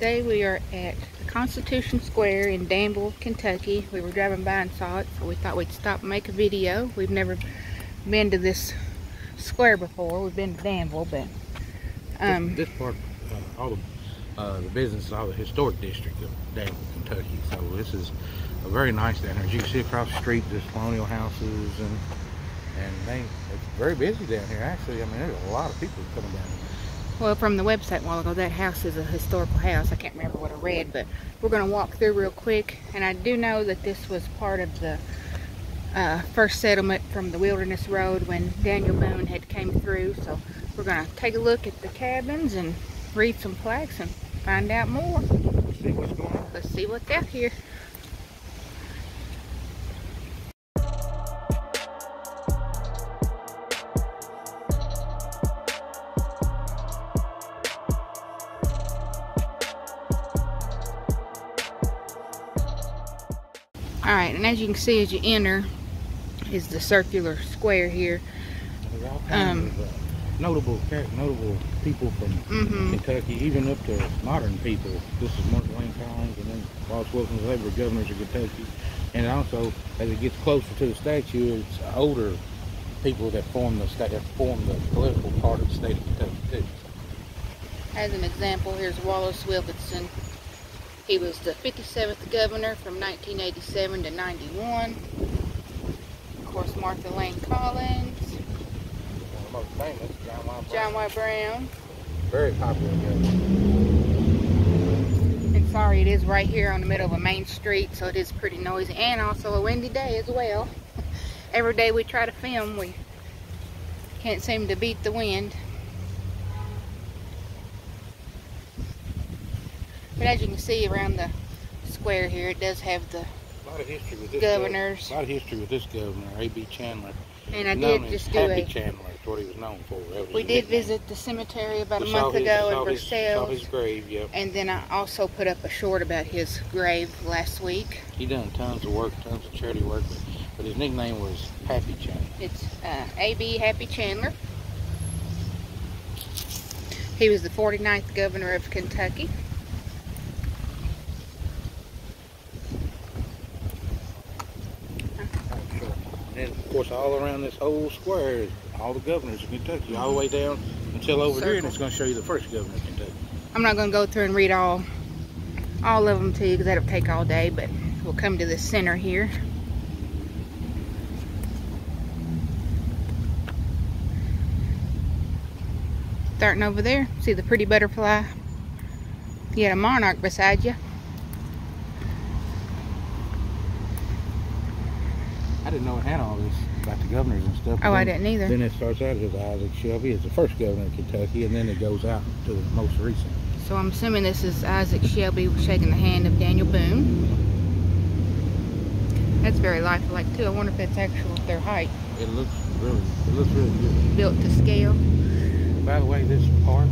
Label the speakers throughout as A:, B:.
A: Today we are at the Constitution Square in Danville, Kentucky. We were driving by and saw it, so we thought we'd stop and make a video. We've never been to this square before. We've been to Danville, but
B: this part, all the business, all the historic district of Danville, Kentucky. So this is a very nice down here. As you can see across the street, there's colonial houses, and it's very busy down here. Actually, I mean, there's a lot of people coming down here.
A: well, from the website a while ago, that house is a historical house. I can't remember what I read, but we're going to walk through real quick. And I do know that this was part of the first settlement from the Wilderness Road when Daniel Boone had came through. So we're going to take a look at the cabins and read some plaques and find out more.
B: Let's see what's going on.
A: Let's see what's out here. Alright, and as you can see as you enter is the circular square here.
B: There's all kinds of notable people from Kentucky, even up to modern people. This is Mark Wayne Collins, and then Wallace Wilson, they were governors of Kentucky. And also, as it gets closer to the statue, it's older people that form the political part of the state of Kentucky too.
A: As an example, here's Wallace Wilson. He was the 57th governor from 1987 to 91. Of course, Martha Lane Collins.
B: One of the most famous,
A: John Y. Brown.
B: Very popular governor.
A: And sorry, it is right here on the middle of a main street, so it is pretty noisy. And also a windy day as well. Every day we try to film, we can't seem to beat the wind. But as you can see around the square here, it does have the
B: A lot of history with this
A: governors.
B: A lot of history with this governor, A.B. Chandler.
A: And I did just do
B: Happy Chandler, is what he was known for.
A: We did visit the cemetery about a month ago in Versailles.
B: Saw his grave, yep.
A: And then I also put up a short about his grave last week.
B: He done tons of work, tons of charity work, but his nickname was Happy Chandler.
A: It's A.B. Happy Chandler. He was the 49th governor of Kentucky.
B: And of course, all around this whole square is all the governors of Kentucky, all the way down until over here, and it's going to show you the first governor of Kentucky.
A: I'm not going to go through and read all of them to you because that'll take all day, but we'll come to the center here. Starting over there, see the pretty butterfly? You got a monarch beside you.
B: I didn't know it had all this about the governors and stuff.
A: Oh, I didn't either.
B: Then it starts out as Isaac Shelby as the first governor of Kentucky, and then it goes out to the most recent.
A: So I'm assuming this is Isaac Shelby shaking the hand of Daniel Boone. That's very lifelike too. I wonder if that's actual their height.
B: It looks really good.
A: Built to scale.
B: By the way, this park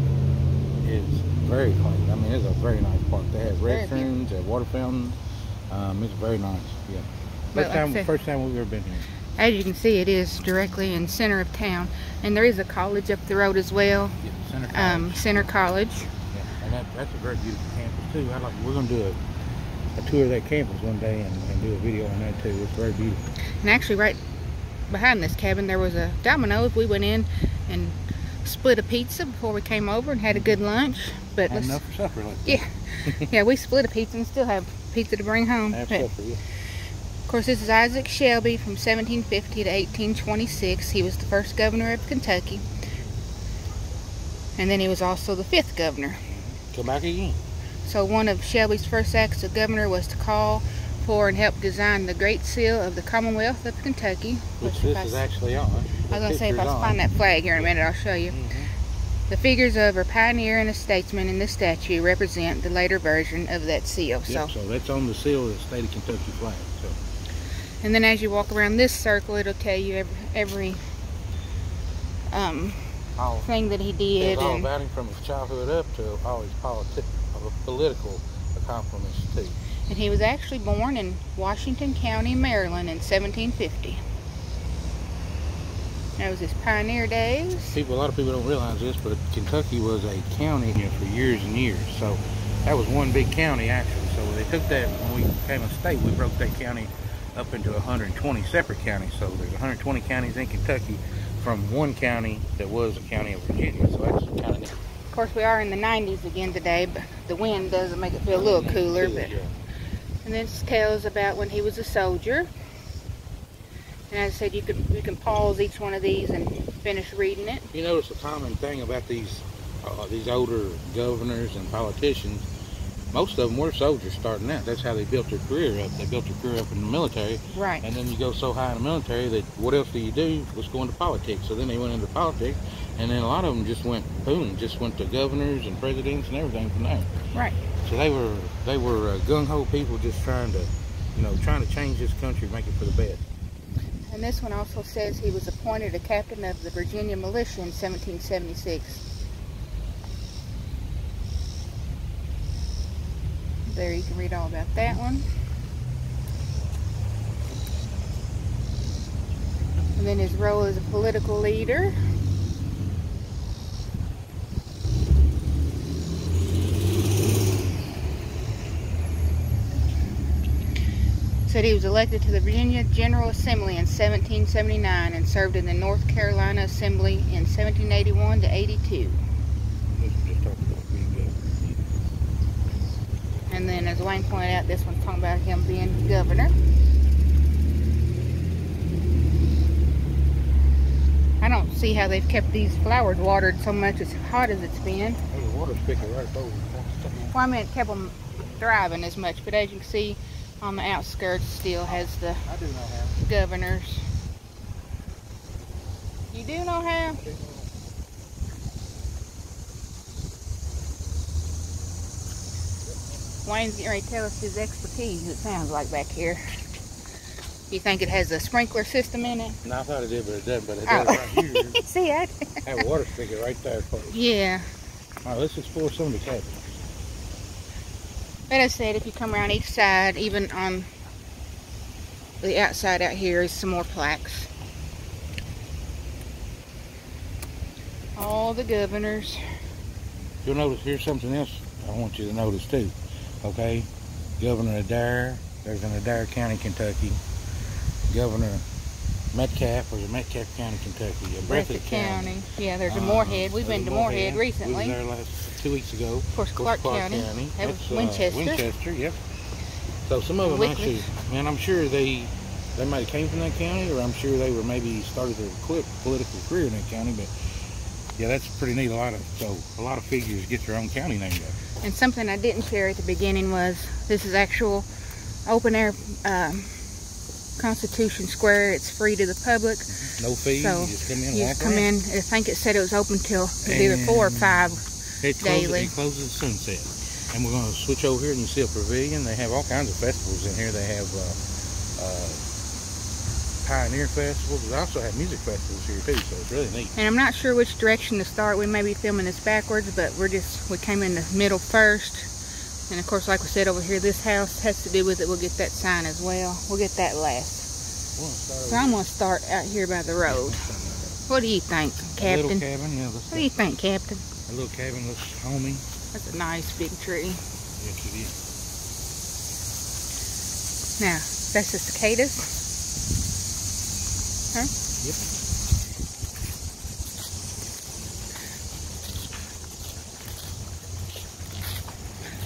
B: is very clean. I mean, it's a very nice park. They have restrooms, they have water fountains. It's very nice. Yeah. First time we've ever been here.
A: As you can see, it is directly in center of town, and there is a college up the road as well.
B: Yeah,
A: Center College.
B: Yeah, and that's a very beautiful campus too. We're going to do a tour of that campus one day and do a video on that too. It's very beautiful.
A: And actually, right behind this cabin, there was a Domino's. We went in and split a pizza before we came over and had a good lunch. But
B: had enough for supper.
A: Yeah, yeah, we split a pizza and still have pizza to bring home.
B: Have supper, yeah.
A: Of course, this is Isaac Shelby from 1750 to 1826. He was the first governor of Kentucky. And then he was also the 5th governor.
B: Come back again.
A: So one of Shelby's first acts as governor was to call for and help design the Great Seal of the Commonwealth of Kentucky.
B: Which this is actually on.
A: I was going to say, if I find that flag here in a minute, I'll show you. The figures of a pioneer and a statesman in this statue represent the later version of that seal.
B: Yep, so that's on the seal of the state of Kentucky flag. So.
A: And then as you walk around this circle, it'll tell you every thing that he did.
B: It's all about him from his childhood up to all his political accomplishments too.
A: And he was actually born in Washington County, Maryland in 1750. That was his pioneer days.
B: A lot of people don't realize this, but Kentucky was a county here for years and years. So That was one big county, actually. So they took that, when we became a state, we broke that county up into 120 separate counties. So there's 120 counties in Kentucky from one county that was a county of Virginia. So that's kind of neat.
A: Of course, we are in the 90s again today, but the wind doesn't make it feel a little cooler. But
B: Yeah.
A: and this tells about when he was a soldier. And as I said, you can pause each one of these and finish reading it.
B: You notice a common thing about these older governors and politicians. Most of them were soldiers starting out. That's how they built their career up. They built their career up in the military.
A: Right.
B: And then you go so high in the military that what else do you do? Let's go into politics. So then they went into politics, and then a lot of them just went boom, just went to governors and presidents and everything from there.
A: Right.
B: So they were gung-ho people just trying to, trying to change this country, make it for the best.
A: And this one also says he was appointed a captain of the Virginia militia in 1776. There, you can read all about that one. And then his role as a political leader. Said he was elected to the Virginia General Assembly in 1779 and served in the North Carolina Assembly in 1781 to 82. And then, as Wayne pointed out, this one's talking about him being governor. I don't see how they've kept these flowers watered so much as hot as it's been.
B: There's a water spigot right over.
A: Well, I meant kept them thriving as much, but as you can see, on the outskirts still has the governors. You do know how? Wayne's getting ready to tell us his expertise, it sounds like back here. You think it has a sprinkler system in it?
B: No, I thought it did, but it doesn't. But it does right here.
A: See, I
B: have a water spigot right there first.
A: Yeah.
B: All right, let's explore some of the cabins.
A: But as I said, if you come around each side, even on the outside out here is some more plaques. All the governors.
B: You'll notice here's something else I want you to notice too. Okay, Governor Adair, there's in Adair County, Kentucky. Governor Metcalf, or Metcalf County, Kentucky.
A: Breathitt County. Yeah, there's a Moorhead. We've been to Moorhead recently.
B: We was there 2 weeks ago.
A: Of course, Clark County. That was Winchester.
B: Winchester, yep. So some of them actually, and I'm sure they might have came from that county, or I'm sure they were maybe started their political career in that county, but yeah, that's pretty neat. A lot of figures get their own county named after.
A: And something I didn't share at the beginning was this is actual open air Constitution Square. It's free to the public.
B: No fees.
A: So
B: you just come in.
A: You just come in. I think it said it was open till either 4 or 5 daily.
B: It closes at sunset. And we're going to switch over here and you see a pavilion. They have all kinds of festivals in here. They have Pioneer festivals. They also have music festivals here too, so it's really neat.
A: And I'm not sure which direction to start. We may be filming this backwards, but we came in the middle first. And of course, like we said over here, this house has to do with it. We'll get that sign as well. We'll get that last. So I'm going to start out here by the road. What do you think, Captain?
B: A little cabin, yeah.
A: What do you think, Captain?
B: A little cabin looks homey.
A: That's a nice big tree.
B: Yes, it is.
A: Now, that's the cicadas. Huh?
B: Yep.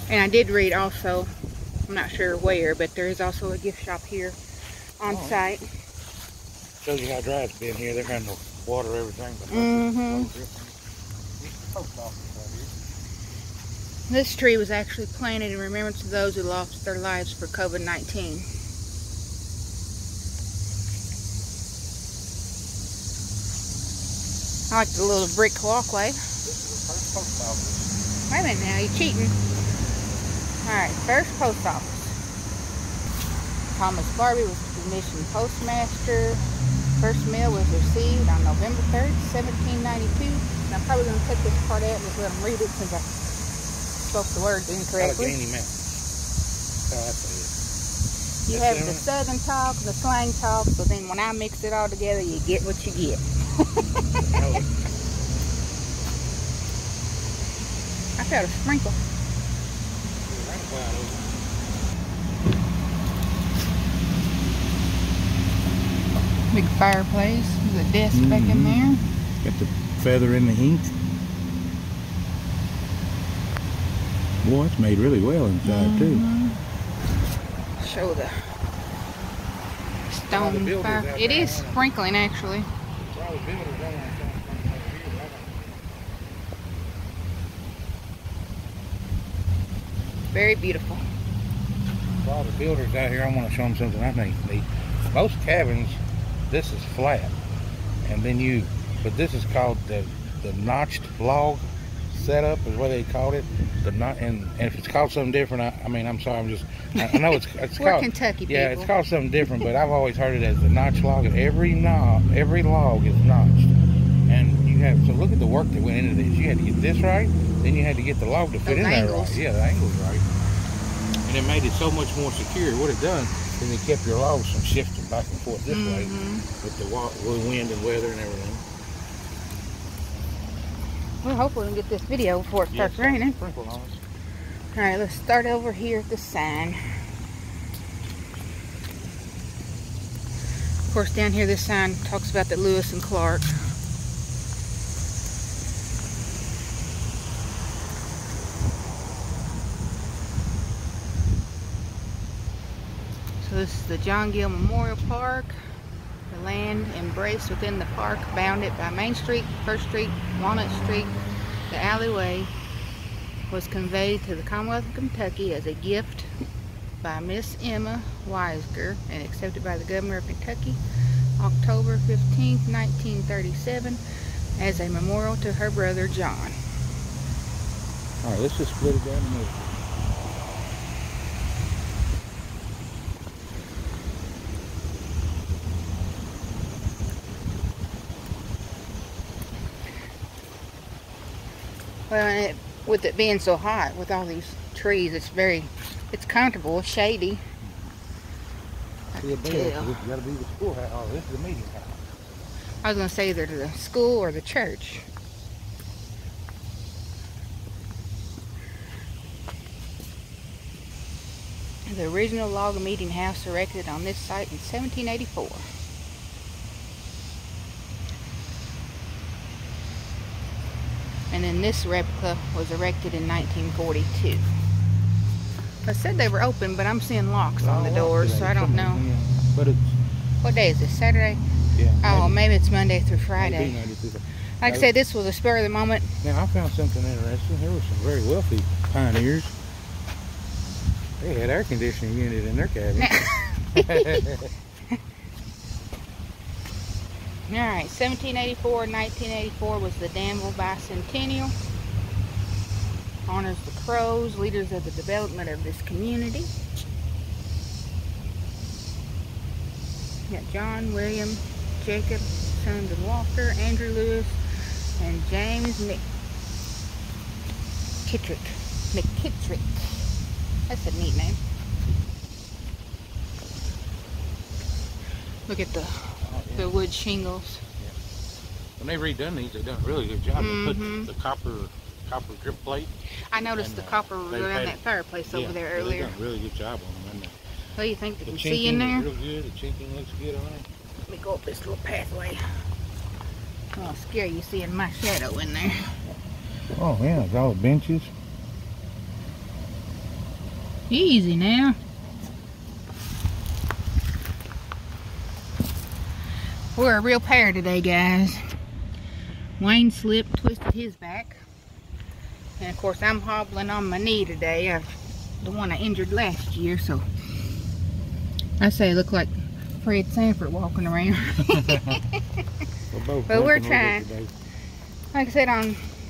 A: And I did read also, I'm not sure where, but there is also a gift shop here on site.
B: Shows you how dry it's been here. They're trying to water everything.
A: This tree was actually planted in remembrance of those who lost their lives for COVID-19. I like the little brick walkway.
B: This is the first post office.
A: Wait a minute now, you're cheating. Alright, first post office. Thomas Barbie was the mission postmaster. First mail was received on November 3rd, 1792. And I'm probably going to cut this part out and just let them read it since I spoke the words incorrectly.
B: Allegheny Mountain. That's how I say it.
A: You have the southern talk, the slang talk, so then when I mix it all together, you get what you get. I felt a sprinkle.
B: side over.
A: Big fireplace. There's a desk back in there.
B: Got the feather in the ink. Boy, it's made really well inside too.
A: Show the stone fire. It is sprinkling actually. Very beautiful.
B: For all the builders out here, I want to show them something I think neat. Most cabins, this is flat, and then but this is called the notched log setup is what they called it. And if it's called something different, I mean, I'm sorry, I know it's
A: We're
B: called
A: Kentucky people.
B: Yeah, it's called something different, but I've always heard it as the notched log, and every log is notched. And so look at the work that went into this. You had to get this right, then you had to get the log to fit in there right. Yeah, the angles right. And it made it so much more secure. What it done is it kept your logs from shifting back and forth this way with the wind and weather and everything.
A: Well, hopefully we can get this video before it starts raining. Alright, let's start over here at the sign. Of course, down here this sign talks about the Lewis and Clark. So this is the John Gill Memorial Park. The land embraced within the park, bounded by Main Street, First Street, Walnut Street. The alleyway was conveyed to the Commonwealth of Kentucky as a gift by Miss Emma Weisger and accepted by the Governor of Kentucky October 15, 1937 as a memorial to her brother John.
B: Alright, let's just split it down the middle.
A: Well, with it being so hot, with all these trees, it's comfortable, shady.
B: See a bell, you gotta be the schoolhouse. Oh, this is the meeting house.
A: I was gonna say either the school or the church. The original log meeting house erected on this site in 1784. And then this replica was erected in 1942. I said they were open, but I'm seeing locks on the doors, so I don't know.
B: But it's...
A: What day is this? Saturday?
B: Yeah.
A: Oh, maybe it's Monday through Friday. Like I said, this was a spur of the moment.
B: Now, I found something interesting. There were some very wealthy pioneers. They had air conditioning unit in their cabin.
A: Alright, 1784 and 1984 was the Danville Bicentennial. Honors the Crows, leaders of the development of this community. You got John, William, Jacob, sons of Walker, Andrew Lewis, and James McKittrick. That's a neat name. Look at the wood shingles.
B: Yeah. When they've redone these, they've done a really good job. They put the copper drip plate.
A: I noticed the copper around that fireplace over there earlier.
B: They've done a really good job on them.
A: What do you think they can see in there?
B: Real good. The chinking looks good on it.
A: Let me go up this little pathway. I'll scare you seeing my shadow in there.
B: Oh yeah, it's all the benches.
A: Easy now. We're a real pair today, guys. Wayne slipped, twisted his back. And of course I'm hobbling on my knee today. The one I injured last year, so I say I look like Fred Sanford walking around. But we're trying. Like I said,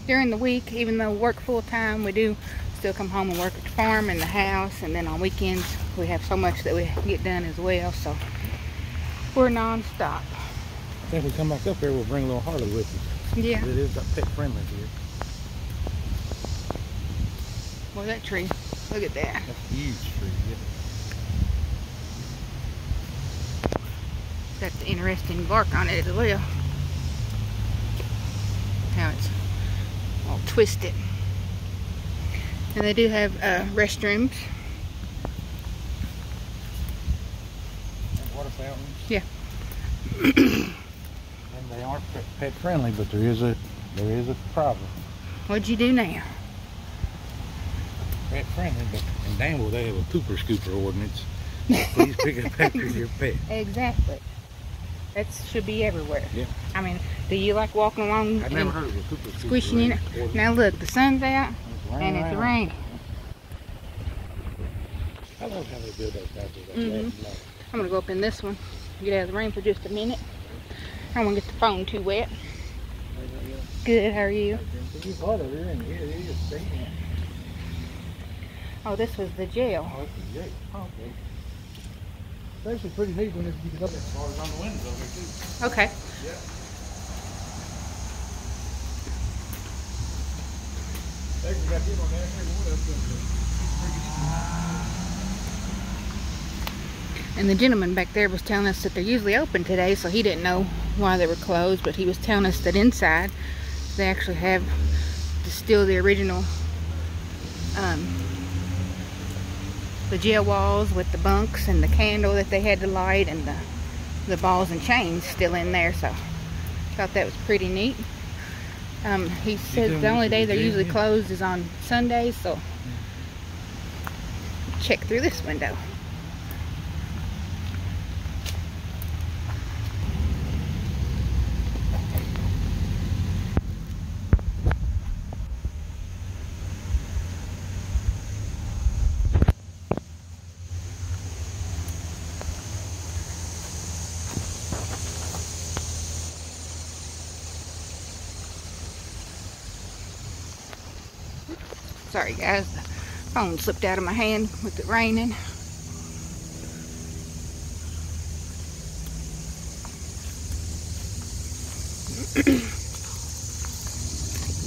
A: during the week, even though we work full time, we do still come home and work at the farm and the house, and then on weekends we have so much that we get done as well, so we're non-stop.
B: I think we come back up here, we'll bring a little Harley with us.
A: Yeah.
B: It is pet friendly here.
A: Well, that tree, look at that.
B: That's a huge tree, yeah.
A: It's got the interesting bark on it as well. How it's all twisted. And they do have restrooms
B: water fountains.
A: Yeah.
B: And they aren't pet friendly, but there is a problem.
A: What'd you do now?
B: Pet friendly, but in Danville they have a pooper scooper ordinance. Please pick up after your pet.
A: Exactly. That should be everywhere.
B: Yeah.
A: I mean, do you like walking along
B: I've never heard of a pooper scooper
A: squishing in it?
B: ordinance.
A: Now look, the sun's out and it's raining.
B: I love how they build those houses like that.
A: I'm gonna go up in this one, get out of the rain for just a minute. I don't want to get the phone too wet. Good, how are you? Oh, this was the jail.
B: Oh, that's the jail. Oh, okay. It's actually pretty neat when you get up as far as on the windows over there too.
A: Okay.
B: Yeah. They actually got him on there. What else?
A: And the gentleman back there was telling us that they're usually open today, so he didn't know why they were closed, but he was telling us that inside they actually have still the original the jail walls with the bunks and the candle that they had to light and the balls and chains still in there, so I thought that was pretty neat. He said the only day they're usually closed is on Sundays, so check through this window. Sorry guys, the phone slipped out of my hand with it raining.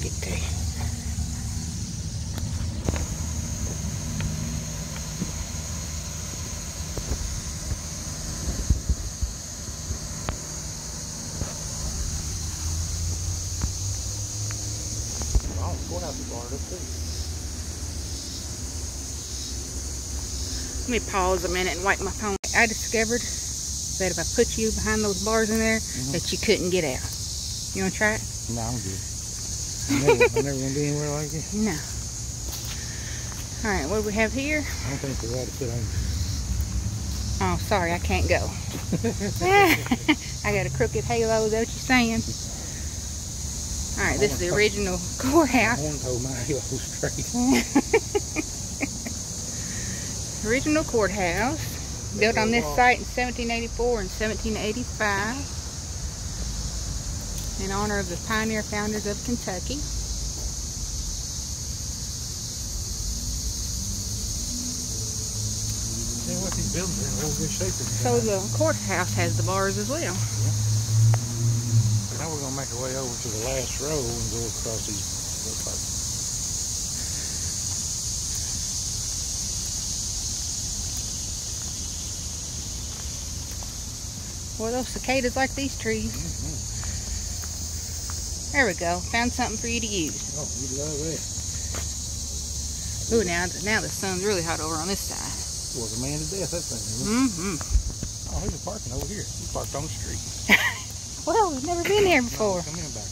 A: Get there. Let me pause a minute and wipe my phone. I discovered that if I put you behind those bars in there, that you couldn't get out. You want to try it?
B: No, I'm good. I'm never going to be anywhere like this.
A: No. Alright, what do we have here?
B: I don't think they're right to put on.
A: Oh, sorry, I can't go. I got a crooked halo, is that what you're saying? Alright, this is the original courthouse.
B: One hold my halo straight.
A: Original courthouse, built on this site in 1784 and 1785 in honor of the pioneer founders of Kentucky.
B: Yeah, what these buildings are in real good shape.
A: So the courthouse has the bars as well.
B: Yeah. Now we're going to make our way over to the last row and go across these parts.
A: Boy, those cicadas like these trees. There we go. Found something for you to use.
B: Oh, you love it.
A: Ooh, now the sun's really hot over on this side.
B: It was a man to death, that thing. Oh, he's parking over here. He's parked on the street.
A: Well, we've never been here before.
B: Come in back.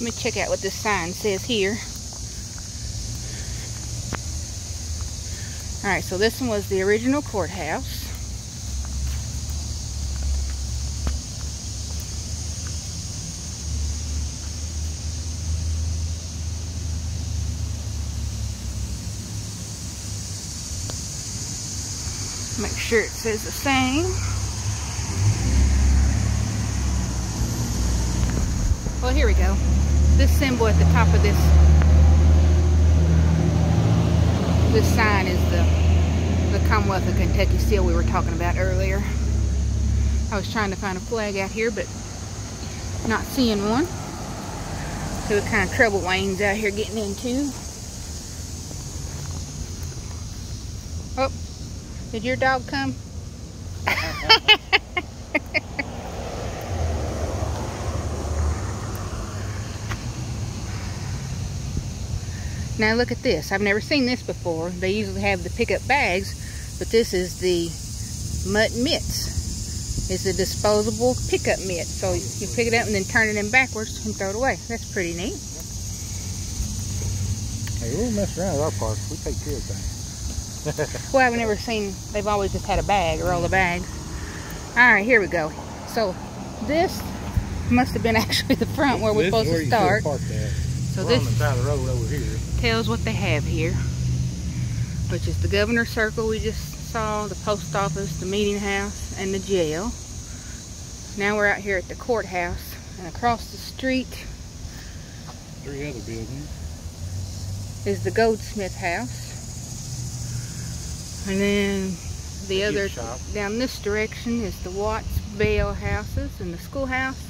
A: Let me check out what this sign says here. Alright, so this one was the original courthouse. Make sure it says the same. Well, here we go. This symbol at the top of this sign is the Commonwealth of Kentucky seal we were talking about earlier. I was trying to find a flag out here, but not seeing one. So what kind of trouble Wayne's out here getting into. Oh, did your dog come? Now look at this. I've never seen this before. They usually have the pickup bags, but this is the mutton mitts. is a disposable pickup mitt. So you pick it up and then turn it in backwards and throw it away. That's pretty neat.
B: Hey, we'll mess around with our parks. We take care of things.
A: Well, I've never seen, they've always just had a bag, a roll of bags. Alright, here we go. So this must have been actually the front where we're supposed to start. So this
B: on the side of the road over here
A: tells what they have here, which is the governor's circle we just saw, the post office, the meeting house, and the jail. Now we're out here at the courthouse, and across the street
B: 3 other buildings
A: is the goldsmith house. And then the other, down this direction, is the Watts Bell houses and the schoolhouse,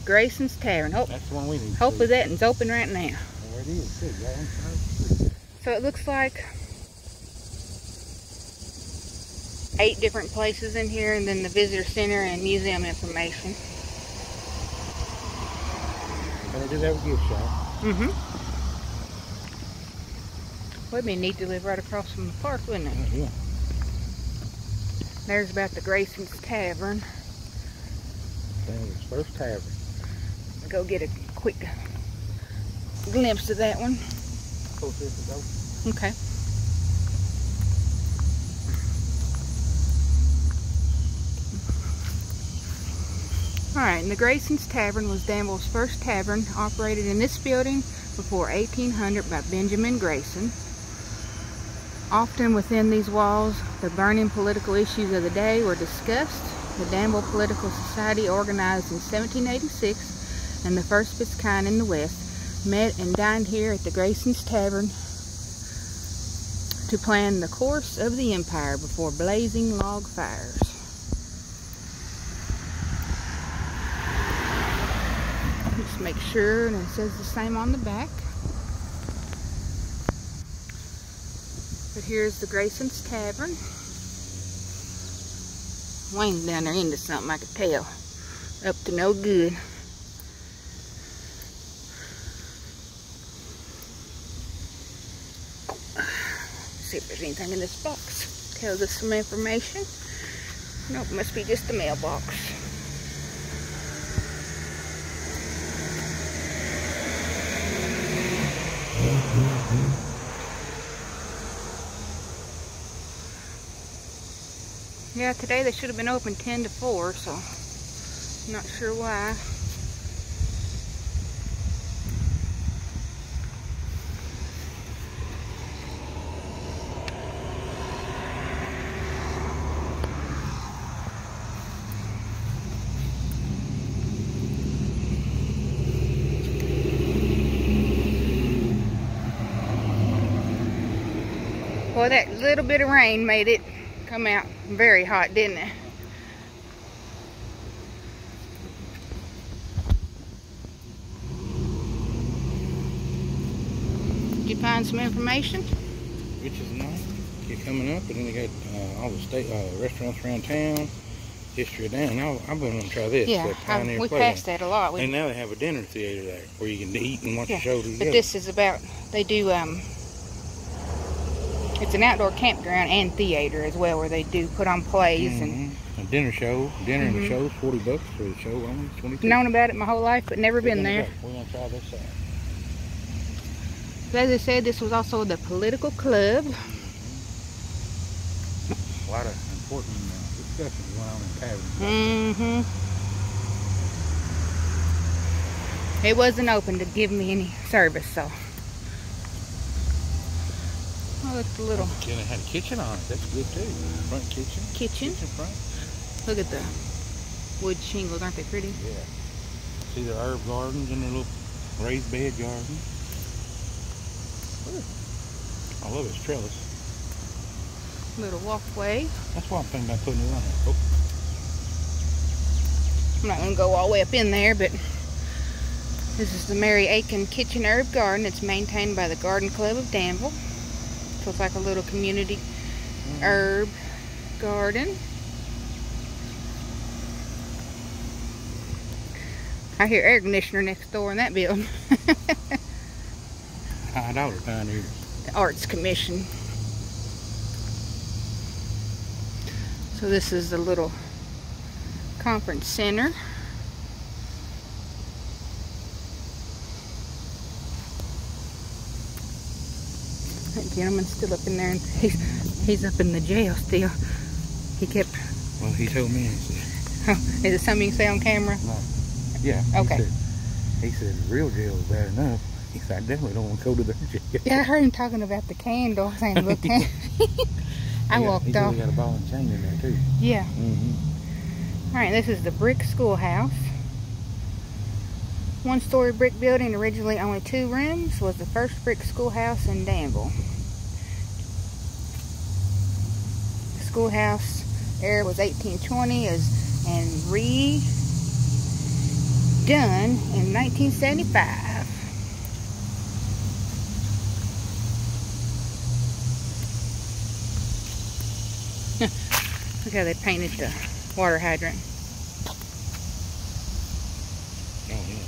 A: Grayson's Tavern. Oh,
B: that's the one we need.
A: Hopefully that one's open right now.
B: Well, it is too.
A: So it looks like 8 different places in here, and then the visitor center and museum information.
B: And they do have a gift shop.
A: Mm-hmm. Well, it'd be neat to live right across from the park, wouldn't it?
B: Yeah.
A: There's about the Grayson's Tavern.
B: Danville's first tavern.
A: We'll go get a quick glimpse of that one. Okay. Alright, and the Grayson's Tavern was Danville's first tavern, operated in this building before 1800 by Benjamin Grayson. Often within these walls, the burning political issues of the day were discussed. The Danville Political Society, organized in 1786 and the first of its kind in the West, met and dined here at the Grayson's Tavern to plan the course of the empire before blazing log fires. Just make sure, and it says the same on the back. But here's the Grayson's Tavern. Wayne's down there into something, I could tell. Up to no good. See if there's anything in this box. Tells us some information. Nope, must be just the mailbox. Yeah, today they should have been open 10 to 4, so I'm not sure why. Well, that little bit of rain made it come out very hot, didn't it? Did you find some information?
B: Which is nice. Keep coming up, and then they got all the state restaurants around town. History of Danville. I've been wanting to try this.
A: Yeah, we passed that a lot.
B: And now they have a dinner theater there where you can eat and watch a show together.
A: But this is about, they do, it's an outdoor campground and theater as well, where they do put on plays and
B: a dinner show. Dinner and the show's $40 for the show. Only $22.
A: Known about it my whole life, but never been there.
B: We're gonna try this out.
A: As I said, this was also the political club.
B: A lot of important discussions going on in taverns.
A: It wasn't open to give me any service, so. Oh, look, the little.
B: And it had a kitchen on it. That's good too. Front kitchen.
A: Kitchen front. Look at the wood shingles, aren't they pretty?
B: Yeah. See the herb gardens and the little raised bed garden. I love its trellis.
A: Little walkway.
B: That's why I'm thinking about putting it on there. Oh.
A: I'm not gonna go all the way up in there, but this is the Mary Aiken Kitchen Herb Garden. It's maintained by the Garden Club of Danville. So it's like a little community herb garden. I hear air conditioner next door in that building.
B: High dollar down here.
A: The Arts Commission. So this is the little conference center. That gentleman's still up in there, and he's up in the jail still. He kept...
B: Well, he told me, he said...
A: Oh, is it something you can say on camera?
B: No. Yeah.
A: Okay.
B: He said real jail is bad enough. He said, I definitely don't want to go to their jail.
A: Yeah, I heard him talking about the candle, saying, look, I walked off.
B: He got a ball and chain in there, too.
A: Yeah. Alright, this is the brick schoolhouse. One-story brick building, originally only 2 rooms, was the first brick schoolhouse in Danville. The schoolhouse era was 1820 and redone in 1975. Look how they painted the water hydrant.
B: Oh, yeah.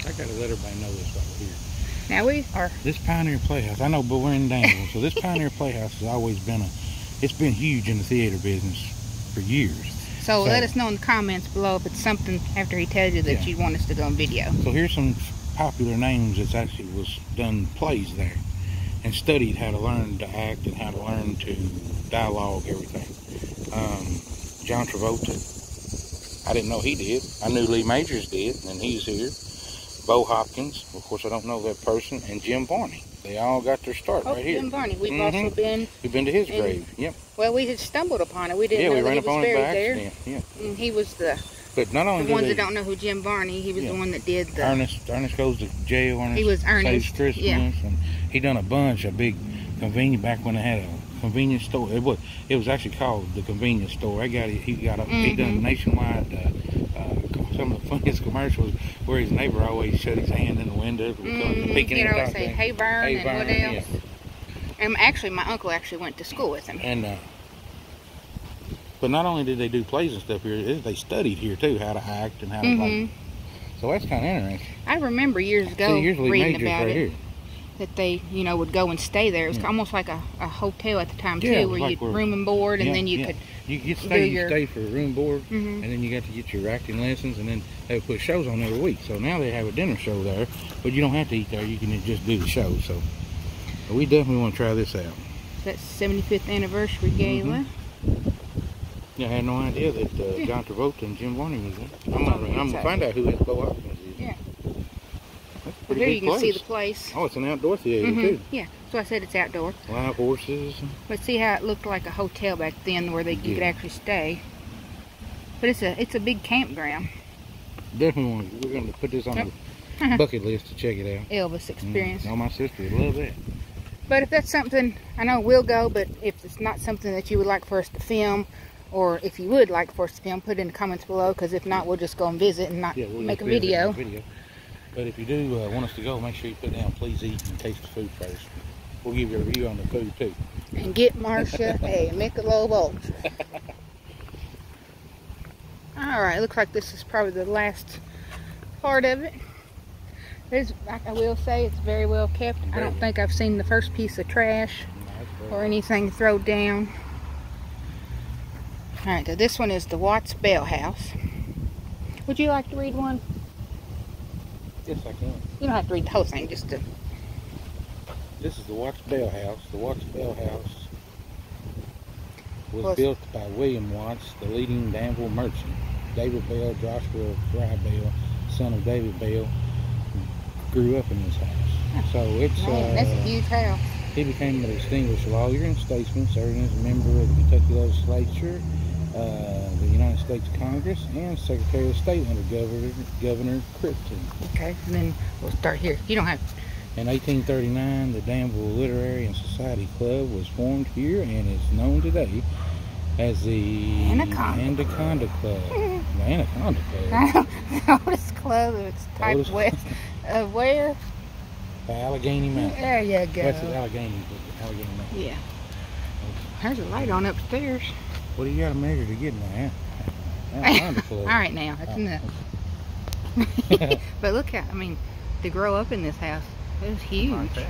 B: I gotta let everybody know this right here.
A: Now we are...
B: This Pioneer Playhouse, I know, but we're in Danville, so this Pioneer Playhouse has always been it's been huge in the theater business for years.
A: So let us know in the comments below if it's something after he tells you that you want us to go on video.
B: So here's some popular names that actually was done plays there and studied how to learn to act and how to learn to dialogue everything. John Travolta, I didn't know he did. I knew Lee Majors did, and he's here. Bo Hopkins, of course I don't know that person, and Jim Varney. They all got their start right here.
A: Jim Varney. We've also been...
B: We've been to his grave, yep.
A: Well, we had stumbled upon it. We didn't know
B: we
A: that
B: ran
A: he
B: up
A: was
B: on it by
A: buried there.
B: accident, yeah.
A: And he was the...
B: But not only
A: the ones that don't know who Jim Varney, he was the one that did the...
B: Ernest Goes to Jail.
A: He was Ernest.
B: Saves Christmas.
A: Yeah.
B: And he done a bunch of big convenience, back when they had a convenience store. It was actually called the convenience store. He done nationwide, some of the funniest commercials where his neighbor always shut his hand in the window.
A: He'd always say, hey, Vern, and what else? Yeah. And actually, my uncle actually went to school with him.
B: And but not only did they do plays and stuff here, they studied here too, how to act and how to like. So that's kind of interesting.
A: I remember years ago reading about it.
B: Here.
A: That they, would go and stay there. It was almost like a hotel at the time too, where you'd room and board, and then you could
B: stay for room board, and then you got to get your acting lessons, and then they would put shows on every week. So now they have a dinner show there, but you don't have to eat there. You can just do the show. So we definitely want to try this out.
A: That's 75th anniversary gala.
B: Yeah, I had no idea that John Travolta and Jim Varney was there. I'm gonna find out who that Bo Hopkins is.
A: Yeah. Well, there you can see the place.
B: Oh, it's an outdoor theater too.
A: Yeah, so I said it's outdoor.
B: Live horses.
A: But see how it looked like a hotel back then, where you could actually stay. But it's a big campground.
B: Definitely we're gonna put this on the bucket list to check it out.
A: Elvis experience.
B: No, my sister would love that.
A: But if that's something, I know we'll go. But if it's not something that you would like for us to film, or if you would like for us to film, put it in the comments below. Because if not, we'll just go and visit and not make a video.
B: But if you do want us to go, make sure you put down please eat and taste the food first. We'll give you a review on the food too.
A: And get Marcia a Michelob Ultra. Alright, looks like this is probably the last part of it. I will say, it's very well kept. I don't think I've seen the first piece of trash or anything thrown down. Alright, so this one is the Watts Bell House. Would you like to read one?
B: Yes, I can.
A: You don't have to read the whole thing, just to...
B: This is the Watts Bell House. The Watts Bell House was built by William Watts, the leading Danville merchant. David Bell, Joshua Fry Bell, son of David Bell, grew up in this house. So it's...
A: that's a huge house.
B: He became a distinguished lawyer and statesman, serving as a member of the Kentucky Legislature, the United States Congress, and Secretary of State under Governor Crittenden.
A: Okay, and then we'll start here. You don't have...
B: In 1839, the Danville Literary and Society Club was formed here and is known today as the Anaconda Club. The Anaconda Club.
A: The oldest club that's typed west of where?
B: The Allegheny Mountain.
A: There you go.
B: That's the Allegheny Mountain.
A: Yeah. There's a light on upstairs.
B: What do you got to measure to get in that? Anaconda Club.
A: All right, now that's enough. But look how, to grow up in this house, it was huge.
B: Okay.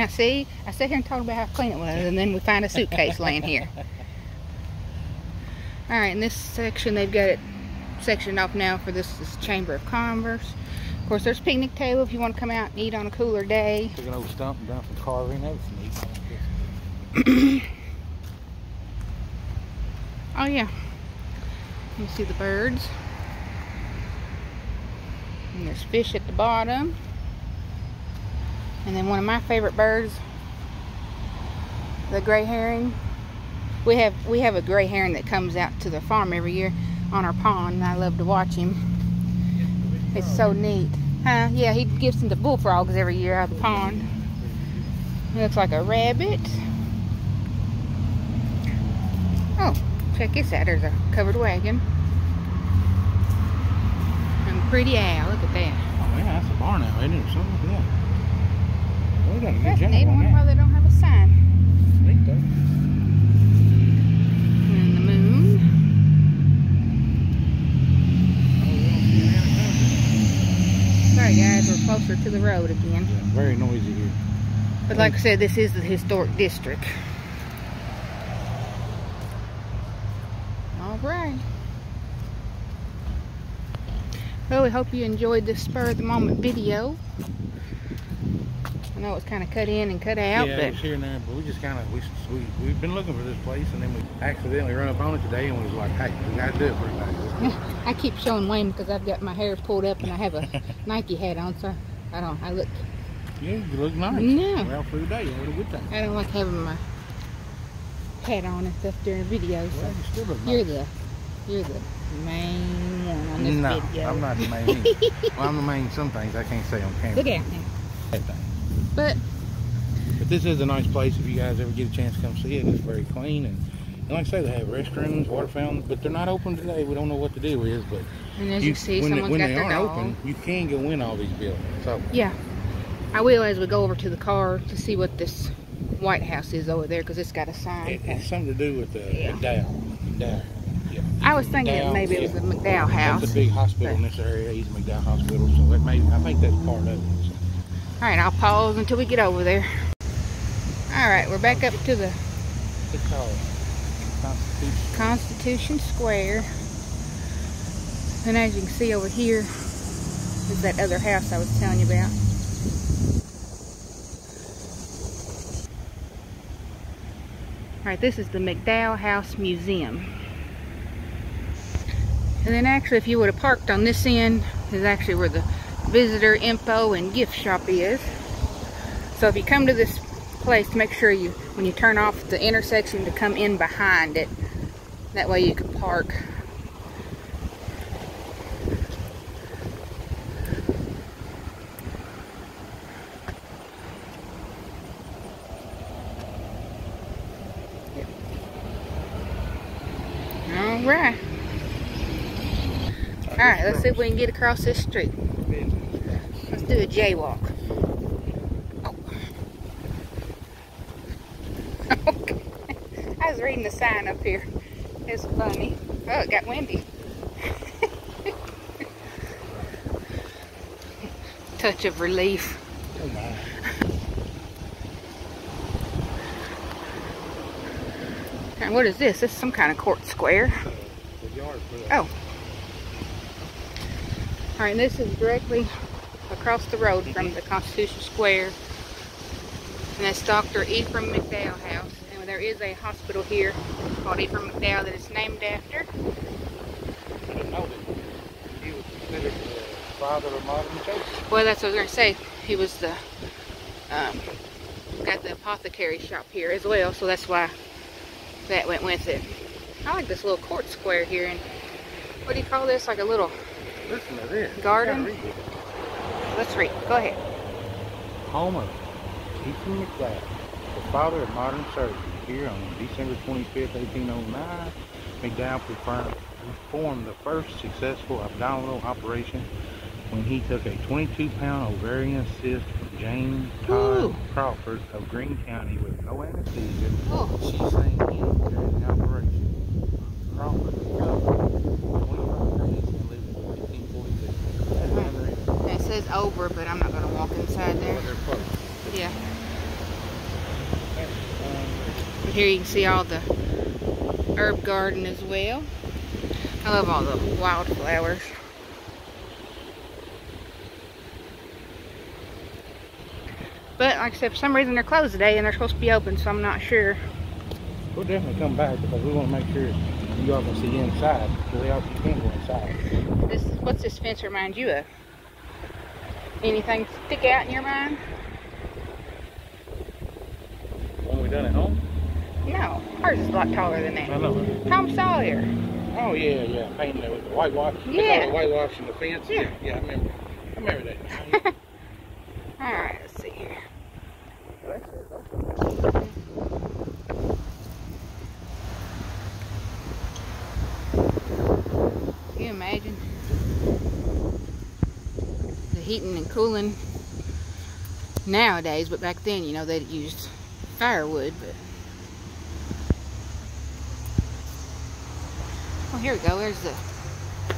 A: Now, see, I sat here and talked about how clean it was, and then we find a suitcase laying here. All right, in this section, they've got it sectioned off now for this Chamber of Commerce. Of course, there's a picnic table if you want to come out and eat on a cooler day.
B: Took an old stump and done some carving. That was neat.
A: Oh, yeah. You see the birds. And there's fish at the bottom. And then one of my favorite birds, the gray heron. We have a gray heron that comes out to the farm every year on our pond, and I love to watch him. It's so neat. Yeah, he gives them the bullfrogs every year out of the pond. He looks like a rabbit. Oh, check this out. There's a covered wagon. And a pretty owl. Look at that.
B: Oh, yeah, that's a barn owl, isn't it? Or something like that. Well, we got a good
A: That's
B: job
A: neat. I
B: on
A: wonder
B: that.
A: why they don't have a sign.
B: Neat, though.
A: And the moon. Sorry guys, we're closer to the road again.
B: Yeah, very noisy here.
A: But like I said, this is the historic district. Alright. Well, we hope you enjoyed this spur of the moment video. I know it's kind of cut in and cut out,
B: yeah,
A: but
B: it's here and there, but we just kind of, we've been looking for this place, and then we accidentally run up on it today, and we was like, hey, we got to do it for tonight.
A: I keep showing Wayne because I've got my hair pulled up and I have a Nike hat on, so I look.
B: Yeah, you look nice.
A: No.
B: We're out for the day. What a good time.
A: I don't like having my hat on and stuff during videos. So
B: Well, you still look nice.
A: you're the main one on this video.
B: I'm not the main. Well, I'm the main some things I can't say on camera.
A: Look out now.
B: That thing.
A: But
B: this is a nice place if you guys ever get a chance to come see it. It's very clean, and like I say, they have restrooms, water fountains, but they're not open today. We don't know what the deal is, but
A: and as you see,
B: when
A: someone's got
B: they
A: their
B: are
A: dog.
B: open, you can go in all these buildings. So
A: Yeah, I will as we go over to the car to see what this White House is over there because it's got a sign.
B: it has something to do with the McDowell. Yeah.
A: I was thinking that maybe it was the McDowell house.
B: It's a big hospital in this area. He's McDowell Hospital, so that I think that's part of it. So.
A: All right, I'll pause until we get over there. All right, we're back up to the
B: It's called
A: Constitution Square. And as you can see over here is that other house I was telling you about. All right, this is the McDowell House Museum. And then actually, if you would have parked on this end, is actually where the visitor info and gift shop is. So if you come to this place, make sure you, when you turn off the intersection, to come in behind it. That way you can park. All right. All right, let's see if we can get across this street. Let's do a jaywalk. Oh. Okay. I was reading the sign up here. It's funny. Oh, it got windy. Touch of relief.
B: Oh my.
A: And what is this? This is some kind of court square. Oh. Alright, this is directly across the road from the Constitution Square. And that's Dr. Ephraim McDowell House. And there is a hospital here called Ephraim McDowell that it's named after.
B: I didn't know that he was considered the father of modern church.
A: Well, that's what I was going to say. He was the, got the apothecary shop here as well. So that's why that went with it. I like this little court square here. And what do you call this? Like a little
B: Listen to this.
A: garden? Let's read. Go ahead.
B: Home of Ephraim McDowell, the father of modern surgery. Here on December 25th, 1809, McDowell performed the first successful abdominal operation when he took a 22-pound ovarian cyst from Jane Todd Crawford of Greene County with no anesthesia. She sank in during the operation. Crawford recovered 25 days and lived in 1846.
A: It says over, but I'm not going to walk inside there.
B: They're close.
A: Yeah. here you can see all the herb garden as well. I love all the wildflowers. But like I said, for some reason they're closed today and they're supposed to be open, so I'm not sure.
B: We'll definitely come back because we want to make sure you all can see inside. So you can go inside.
A: What's this fence remind you of? Anything stick out in your mind?
B: When we done at home?
A: No, ours is a lot taller than that.
B: I know.
A: Tom Sawyer.
B: Oh yeah, painting it with the whitewash.
A: Yeah.
B: The whitewash and the fence.
A: Yeah.
B: Yeah, I remember that.
A: All right, let's see here. Can you imagine the heating and cooling nowadays? But back then, you know, they'd used firewood. But oh, here we go. There's the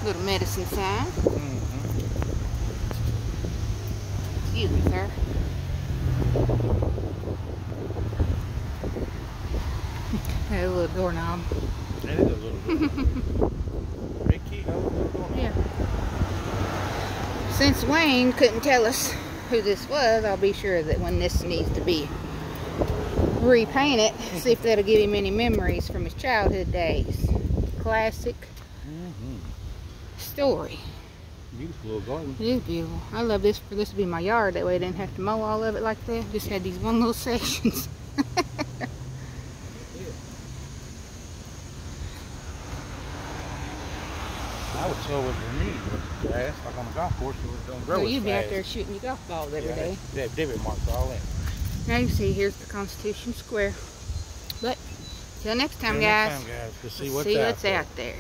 A: little medicine sign. Excuse me, sir. That little doorknob.
B: That is a little big key.
A: Yeah. Since Wayne couldn't tell us who this was, I'll be sure that when this needs to be repainted, see if that'll give him any memories from his childhood days. Classic story.
B: Beautiful little garden.
A: It is beautiful. I love this for this to be my yard. That way I didn't have to mow all of it like that. Just had these one little sections.
B: I would sow with your knee with grass, like on the golf course, so it don't grow
A: So
B: as
A: you'd be
B: fast.
A: out there shooting your golf balls every day.
B: They have divot marks all in.
A: Now you see, here's the Constitution Square. But till next time, guys.
B: To see
A: what's out there.